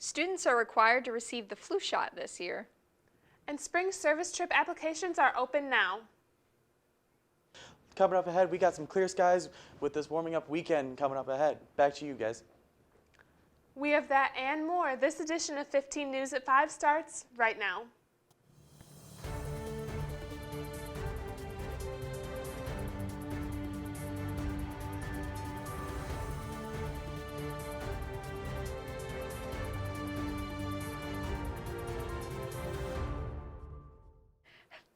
Students are required to receive the flu shot this year. And spring service trip applications are open now. Coming up ahead, we got some clear skies with this warming up weekend coming up ahead. Back to you guys. We have that and more. This edition of 15 News at 5 starts right now.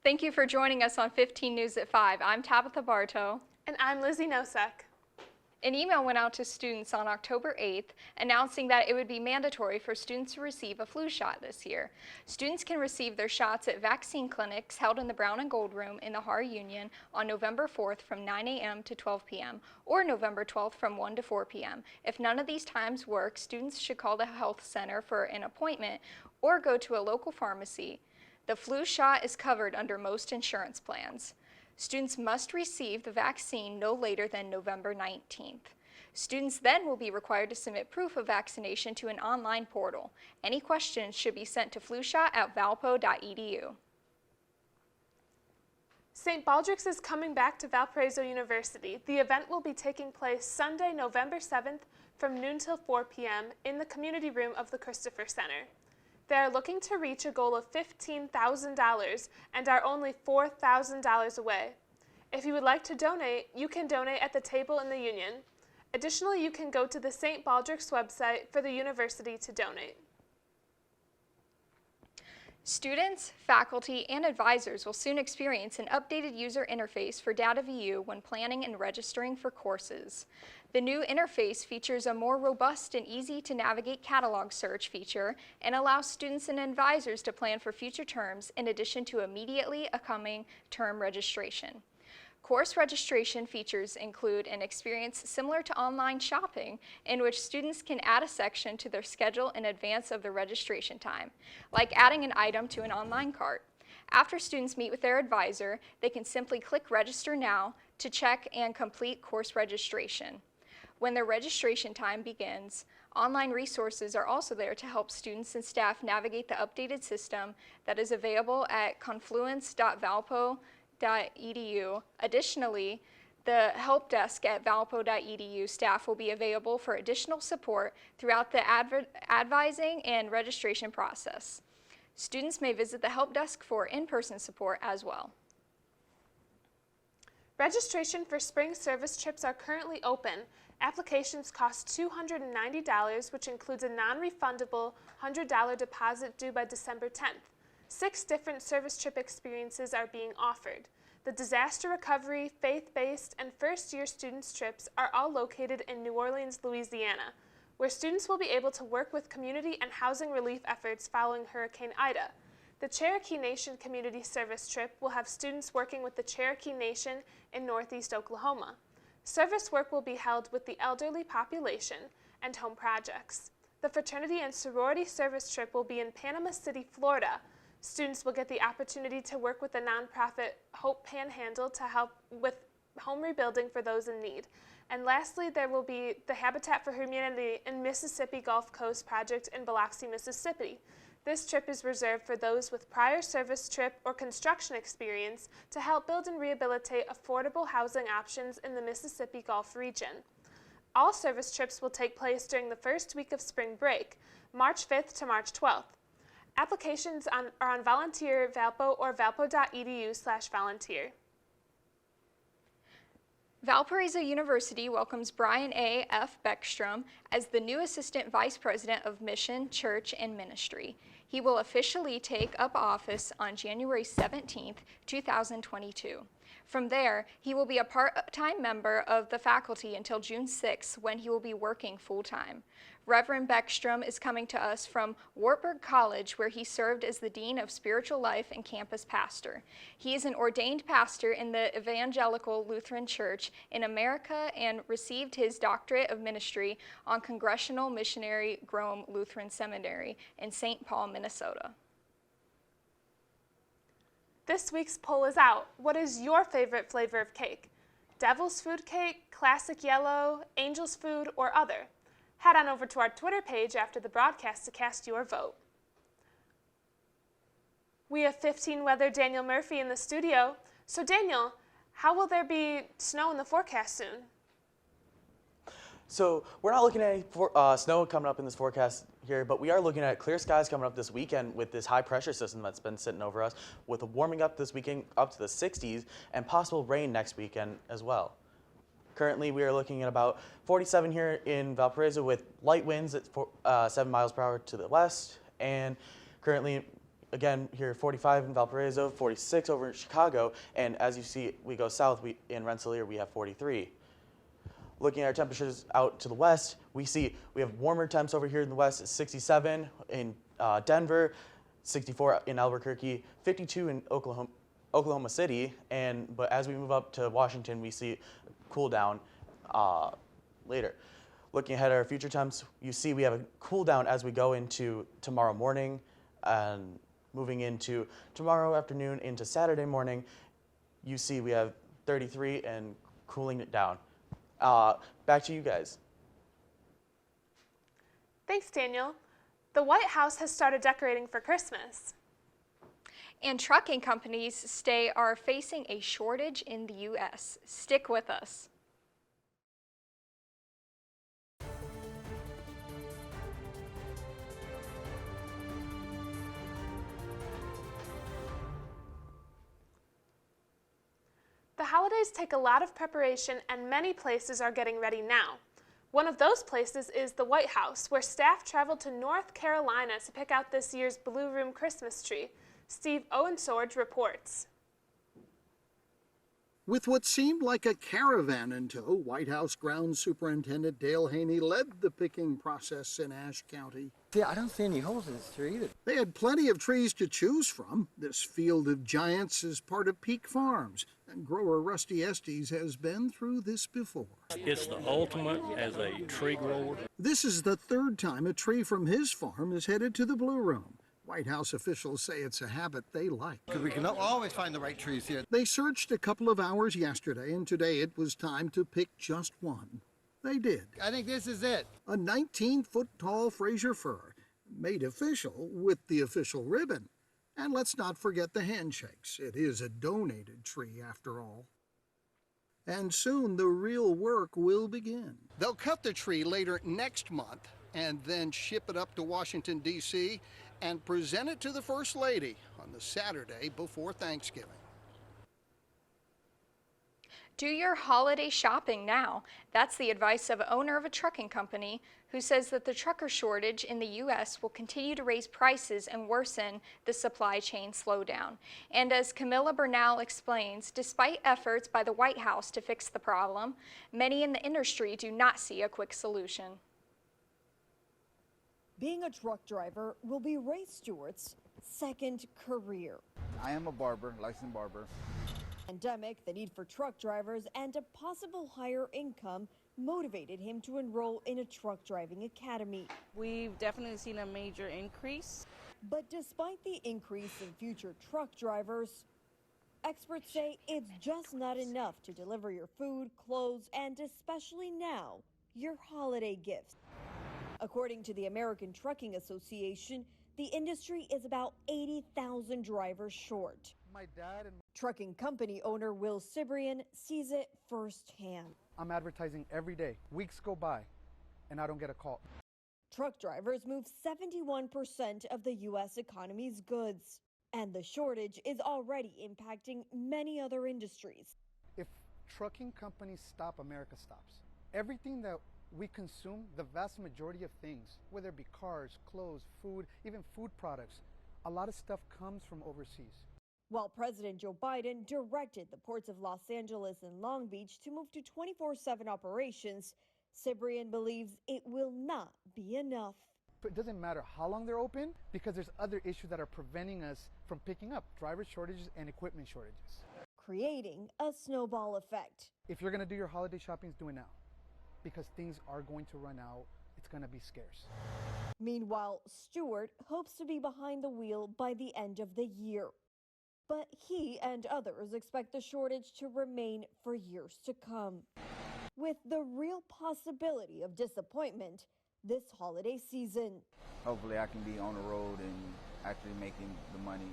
Thank you for joining us on 15 News at 5. I'm Tabitha Bartoe. And I'm Lizzie Nosek. An email went out to students on October 8th announcing that it would be mandatory for students to receive a flu shot this year. Students can receive their shots at vaccine clinics held in the Brown and Gold Room in the Har Union on November 4th from 9 a.m. to 12 p.m. or November 12th from 1 to 4 p.m. If none of these times work, students should call the health center for an appointment or go to a local pharmacy. The flu shot is covered under most insurance plans. Students must receive the vaccine no later than November 19th. Students then will be required to submit proof of vaccination to an online portal. Any questions should be sent to flushot@valpo.edu. St. Baldrick's is coming back to Valparaiso University. The event will be taking place Sunday, November 7th from noon till 4 p.m. in the community room of the Christopher Center. They are looking to reach a goal of $15,000 and are only $4,000 away. If you would like to donate, you can donate at the table in the Union. Additionally, you can go to the St. Baldrick's website for the university to donate. Students, faculty, and advisors will soon experience an updated user interface for DataVU when planning and registering for courses. The new interface features a more robust and easy-to-navigate catalog search feature and allows students and advisors to plan for future terms in addition to immediately upcoming term registration. Course registration features include an experience similar to online shopping in which students can add a section to their schedule in advance of the registration time, like adding an item to an online cart. After students meet with their advisor, they can simply click Register Now to check and complete course registration. When their registration time begins, online resources are also there to help students and staff navigate the updated system that is available at confluence.valpo.edu. Additionally, the help desk at valpo.edu staff will be available for additional support throughout the advising and registration process. Students may visit the help desk for in-person support as well. Registration for spring service trips are currently open. Applications cost $290, which includes a non-refundable $100 deposit due by December 10th. 6 different service trip experiences are being offered. The disaster recovery, faith-based, and first-year students trips are all located in New Orleans, Louisiana, where students will be able to work with community and housing relief efforts following Hurricane Ida. The Cherokee Nation Community Service Trip will have students working with the Cherokee Nation in Northeast Oklahoma. Service work will be held with the elderly population and home projects. The Fraternity and Sorority Service Trip will be in Panama City, Florida. Students will get the opportunity to work with the nonprofit Hope Panhandle to help with home rebuilding for those in need. And lastly, there will be the Habitat for Humanity and Mississippi Gulf Coast project in Biloxi, Mississippi. This trip is reserved for those with prior service trip or construction experience to help build and rehabilitate affordable housing options in the Mississippi Gulf region. All service trips will take place during the first week of spring break, March 5th to March 12th. Applications are on Volunteer Valpo or valpo.edu/volunteer. Valparaiso University welcomes Brian A. F. Beckstrom as the new Assistant Vice President of Mission, Church, and Ministry. He will officially take up office on January 17, 2022. From there, he will be a part-time member of the faculty until June 6, when he will be working full-time. Reverend Beckstrom is coming to us from Wartburg College, where he served as the Dean of Spiritual Life and campus pastor. He is an ordained pastor in the Evangelical Lutheran Church in America and received his doctorate of ministry on Congregational Missionary Grome Lutheran Seminary in St. Paul, Minnesota. This week's poll is out. What is your favorite flavor of cake? Devil's food cake, classic yellow, angel's food, or other? Head on over to our Twitter page after the broadcast to cast your vote. We have 15 weather Daniel Murphy in the studio. So Daniel, how will there be snow in the forecast soon? So we're not looking at any snow coming up in this forecast here, but we are looking at clear skies coming up this weekend with this high pressure system that's been sitting over us, with warming up this weekend up to the 60s and possible rain next weekend as well. Currently, we are looking at about 47 here in Valparaiso with light winds at 7 miles per hour to the west, and currently, again, here 45 in Valparaiso, 46 over in Chicago, and as you see, we go south, in Rensselaer, we have 43. Looking at our temperatures out to the west, we have warmer temps over here in the west at 67 in Denver, 64 in Albuquerque, 52 in Oklahoma City, but as we move up to Washington, we see cool down later. Looking ahead at our future temps, you see we have a cool down as we go into tomorrow morning and moving into tomorrow afternoon into Saturday morning. You see we have 33 and cooling it down. Back to you guys. Thanks, Daniel. The White House has started decorating for Christmas. And trucking companies are facing a shortage in the U.S. Stick with us. The holidays take a lot of preparation, and many places are getting ready now. One of those places is the White House, where staff traveled to North Carolina to pick out this year's Blue Room Christmas tree. Steve Owensorge reports. With what seemed like a caravan in tow, White House Grounds Superintendent Dale Haney led the picking process in Ashe County. Yeah, I don't see any holes in this tree either. They had plenty of trees to choose from. This field of giants is part of Peak Farms, and grower Rusty Estes has been through this before. It's the ultimate as a tree grower. This is the third time a tree from his farm is headed to the Blue Room. White House officials say it's a habit they like. Because we can always find the right trees here. They searched a couple of hours yesterday, and today it was time to pick just one. They did. I think this is it. A 19-foot-tall Fraser fir, made official with the official ribbon. And let's not forget the handshakes. It is a donated tree, after all. And soon the real work will begin. They'll cut the tree later next month and then ship it up to Washington, D.C., and present it to the First Lady on the Saturday before Thanksgiving. Do your holiday shopping now. That's the advice of owner of a trucking company who says that the trucker shortage in the U.S. will continue to raise prices and worsen the supply chain slowdown. And as Camilla Bernal explains, despite efforts by the White House to fix the problem, many in the industry do not see a quick solution. Being a truck driver will be Ray Stewart's second career. I am a barber, licensed barber. Pandemic, the need for truck drivers, and a possible higher income motivated him to enroll in a truck driving academy. We've definitely seen a major increase. But despite the increase in future truck drivers, experts say it's just not enough to deliver your food, clothes, and especially now, your holiday gifts. According to the American Trucking Association, the industry is about 80,000 drivers short. Trucking company owner Will Cibrian sees it firsthand. I'm advertising every day. Weeks go by, and I don't get a call. Truck drivers move 71% of the U.S. economy's goods, and the shortage is already impacting many other industries. If trucking companies stop, America stops. Everything that we consume, the vast majority of things, whether it be cars, clothes, food, even food products, a lot of stuff comes from overseas. While President Joe Biden directed the ports of Los Angeles and Long Beach to move to 24/7 operations, Cibrian believes it will not be enough. It doesn't matter how long they're open because there's other issues that are preventing us from picking up: driver shortages and equipment shortages. Creating a snowball effect. If you're going to do your holiday shopping, do it now, because things are going to run out. It's going to be scarce. Meanwhile, Stewart hopes to be behind the wheel by the end of the year. But he and others expect the shortage to remain for years to come. With the real possibility of disappointment this holiday season. Hopefully I can be on the road and actually making the money.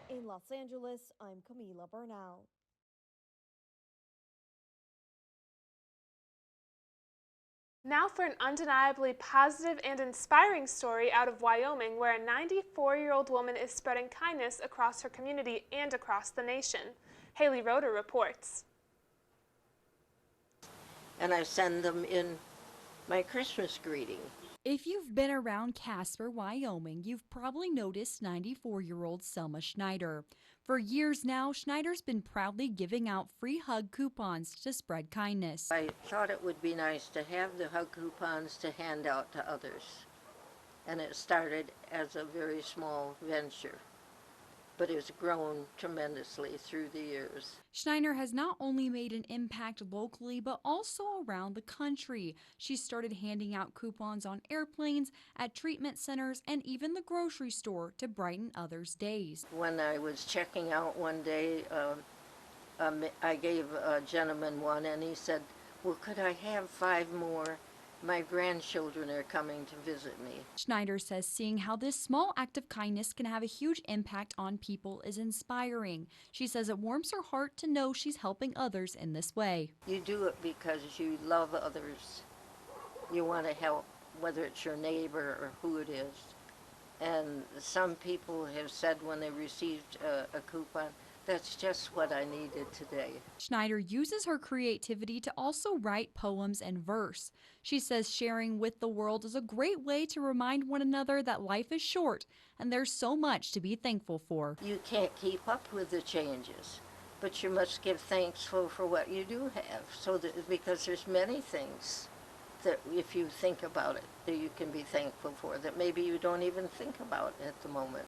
In Los Angeles, I'm Camila Bernal. Now for an undeniably positive and inspiring story out of Wyoming, where a 94-year-old woman is spreading kindness across her community and across the nation. Haley Roeder reports. And I send them in my Christmas greeting. If you've been around Casper, Wyoming, you've probably noticed 94-year-old Selma Schneider. For years now, Schneider's been proudly giving out free hug coupons to spread kindness. I thought it would be nice to have the hug coupons to hand out to others. And it started as a very small venture, but it's grown tremendously through the years. Schneider has not only made an impact locally, but also around the country. She started handing out coupons on airplanes, at treatment centers, and even the grocery store to brighten others' days. When I was checking out one day, I gave a gentleman one, and he said, well, could I have 5 more? My grandchildren are coming to visit me. Schneider says seeing how this small act of kindness can have a huge impact on people is inspiring. She says it warms her heart to know she's helping others in this way. You do it because you love others. You want to help, whether it's your neighbor or who it is. And some people have said when they received a coupon, that's just what I needed today. Schneider uses her creativity to also write poems and verse. She says sharing with the world is a great way to remind one another that life is short and there's so much to be thankful for. You can't keep up with the changes, but you must give thanks for what you do have. Because there's many things that if you think about it, that you can be thankful for, that maybe you don't even think about at the moment.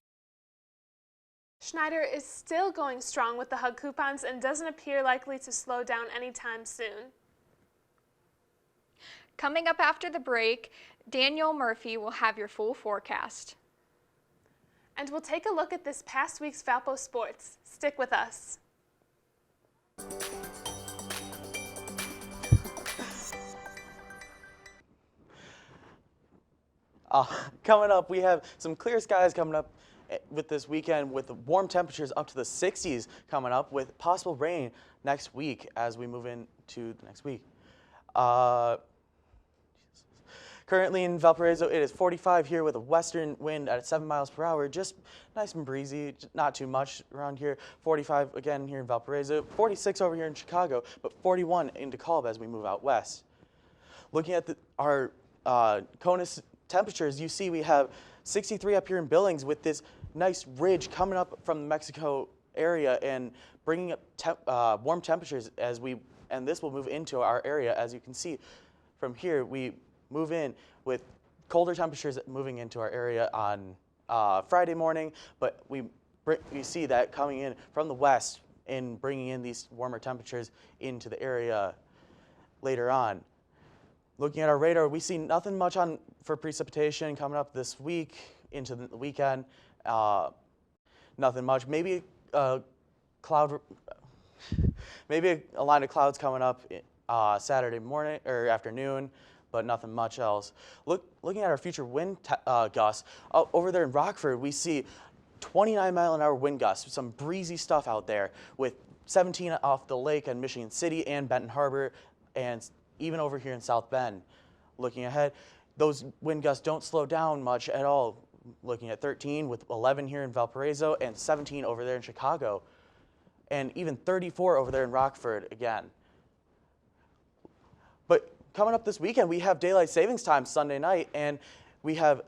Schneider is still going strong with the hug coupons and doesn't appear likely to slow down anytime soon. Coming up after the break, Daniel Murphy will have your full forecast. And we'll take a look at this past week's Valpo sports. Stick with us. Coming up, we have some clear skies coming up with this weekend, with the warm temperatures up to the 60s coming up, with possible rain next week as we move into the next week. Currently in Valparaiso, it is 45 here with a western wind at 7 miles per hour, just nice and breezy, not too much around here. 45 again here in Valparaiso, 46 over here in Chicago, but 41 in DeKalb as we move out west. Looking at our CONUS temperatures, you see we have 63 up here in Billings with this nice ridge coming up from the Mexico area and bringing up warm temperatures and this will move into our area. As you can see from here, we move in with colder temperatures moving into our area on Friday morning, but we see that coming in from the west and bringing in these warmer temperatures into the area later on. Looking at our radar, we see nothing much for precipitation coming up this week into the weekend. Nothing much. Maybe a line of clouds coming up Saturday morning or afternoon, but nothing much else. Looking at our future wind gusts, over there in Rockford, we see 29-mile-an-hour wind gusts, some breezy stuff out there with 17 off the lake in Michigan City and Benton Harbor, and even over here in South Bend. Looking ahead, those wind gusts don't slow down much at all. Looking at 13 with 11 here in Valparaiso and 17 over there in Chicago, and even 34 over there in Rockford again. But coming up this weekend, we have daylight savings time Sunday night, and we have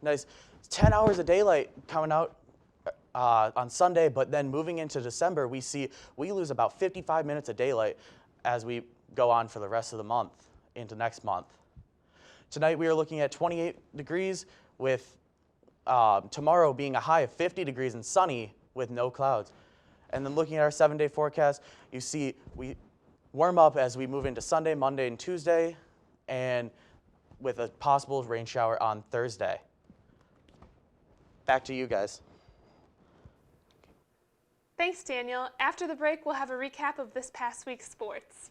nice 10 hours of daylight coming out on Sunday, but then moving into December, we lose about 55 minutes of daylight as we go on for the rest of the month into next month. Tonight we are looking at 28 degrees with tomorrow being a high of 50 degrees and sunny with no clouds. And then looking at our 7-day forecast, you see we warm up as we move into Sunday, Monday, and Tuesday, and with a possible rain shower on Thursday. Back to you guys. Thanks, Daniel. After the break, we'll have a recap of this past week's sports.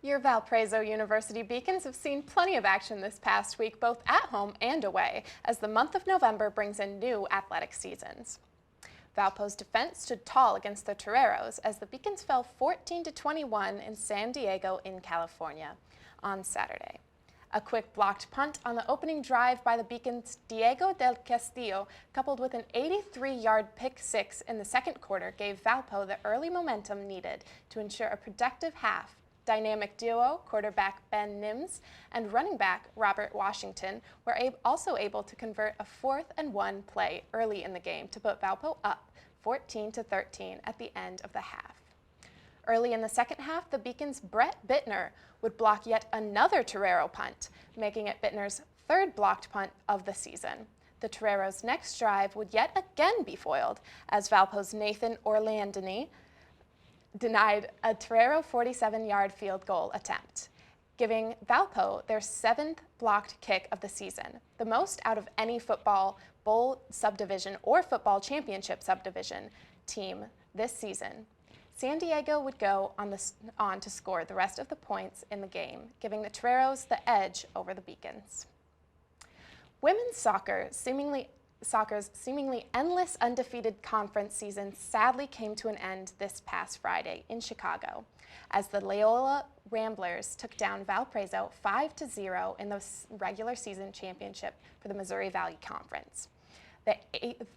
Your Valparaiso University Beacons have seen plenty of action this past week, both at home and away, as the month of November brings in new athletic seasons. Valpo's defense stood tall against the Toreros as the Beacons fell 14-21 in San Diego in California on Saturday. A quick blocked punt on the opening drive by the Beacons' Diego del Castillo, coupled with an 83-yard pick six in the second quarter, gave Valpo the early momentum needed to ensure a productive half. Dynamic duo, quarterback Ben Nims and running back Robert Washington, were also able to convert a 4th-and-1 play early in the game to put Valpo up 14-13 at the end of the half. Early in the second half, the Beacons' Brett Bittner would block yet another Torero punt, making it Bittner's third blocked punt of the season. The Toreros' next drive would yet again be foiled as Valpo's Nathan Orlandini denied a Torero 47-yard field goal attempt, giving Valpo their 7th blocked kick of the season, the most out of any football bowl subdivision or football championship subdivision team this season. San Diego would go on to score the rest of the points in the game, giving the Toreros the edge over the Beacons. Women's soccer's seemingly endless undefeated conference season sadly came to an end this past Friday in Chicago, as the Loyola Ramblers took down Valparaiso 5-0 in the regular season championship for the Missouri Valley Conference. The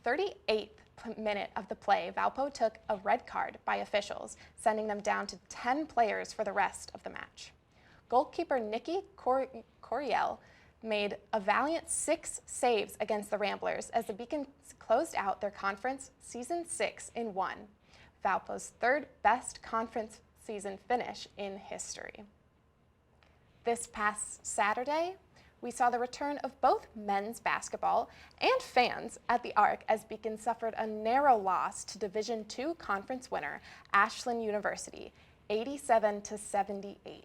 38th minute of the play, Valpo took a red card by officials, sending them down to 10 players for the rest of the match. Goalkeeper Nikki Coriel made a valiant 6 saves against the Ramblers as the Beacons closed out their conference season 6 in 1, Valpo's 3rd best conference season finish in history. This past Saturday, we saw the return of both men's basketball and fans at the Arc as Beacon suffered a narrow loss to Division II conference winner Ashland University, 87-78.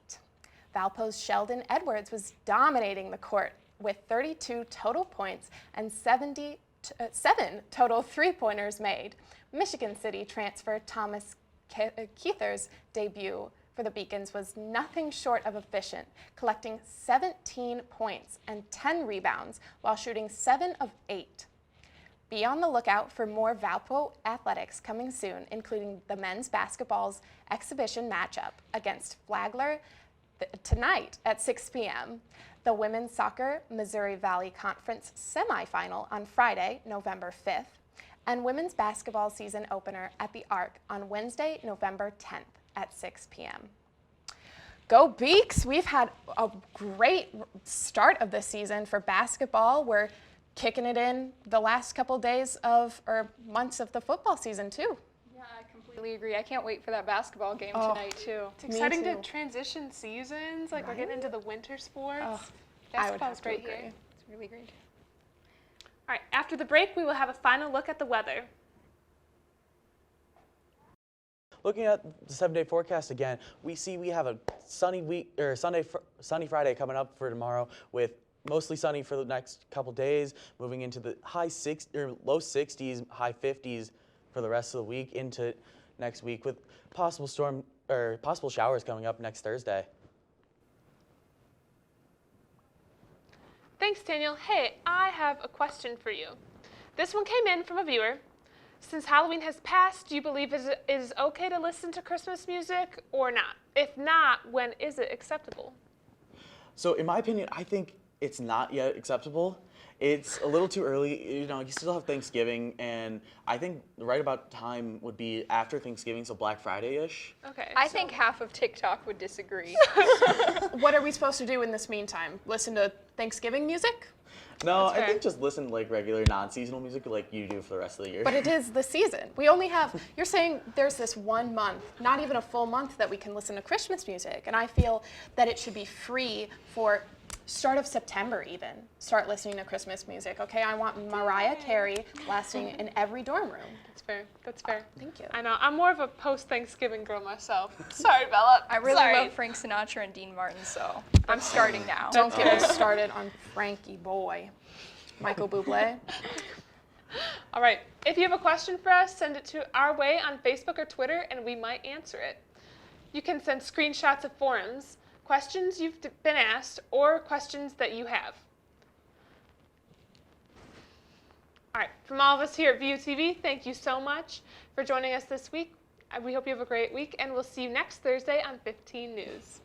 Valpo's Sheldon Edwards was dominating the court with 32 total points and 7 total three-pointers made. Michigan City transfer Thomas Keither's debut for the Beacons was nothing short of efficient, collecting 17 points and 10 rebounds while shooting 7 of 8. Be on the lookout for more Valpo athletics coming soon, including the men's basketball's exhibition matchup against Flagler tonight at 6 p.m., the women's soccer Missouri Valley Conference semifinal on Friday, November 5th, and women's basketball season opener at the Arc on Wednesday, November 10th at 6 p.m. Go Beaks! We've had a great start of the season for basketball. We're kicking it in the last couple days or months of the football season too. Yeah, I completely agree. I can't wait for that basketball game tonight too. It's exciting to transition seasons. Like, we're getting into the winter sports. Basketball's great here. It's really great. All right, after the break, we will have a final look at the weather. Looking at the 7-day forecast again, we have a sunny sunny Friday coming up for tomorrow with mostly sunny for the next couple days, moving into the low 60s, high 50s for the rest of the week into next week with possible showers coming up next Thursday. Thanks, Daniel. Hey, I have a question for you. This one came in from a viewer. Since Halloween has passed, do you believe it is okay to listen to Christmas music or not? If not, when is it acceptable? So in my opinion, I think it's not yet acceptable. It's a little too early. You know, you still have Thanksgiving, and I think the right about time would be after Thanksgiving, so Black Friday-ish. Okay. I think half of TikTok would disagree. What are we supposed to do in this meantime? Listen to Thanksgiving music? No, I think just listen to like regular non-seasonal music like you do for the rest of the year. But it is the season. We only have, you're saying there's this 1 month, not even a full month that we can listen to Christmas music. And I feel that it should be free for start of September even. Start listening to Christmas music, okay? I want Mariah Carey blasting in every dorm room. That's fair. That's fair. Thank you. I know. I'm more of a post-Thanksgiving girl myself. Sorry, Bella. I really love Frank Sinatra and Dean Martin, so I'm starting now. Don't get us started on Frankie Boy. Michael Bublé. All right. If you have a question for us, send it to our way on Facebook or Twitter, and we might answer it. You can send screenshots of forums, questions you've been asked or questions that you have. All right, from all of us here at VU TV, thank you so much for joining us this week. We hope you have a great week, and we'll see you next Thursday on 15 News.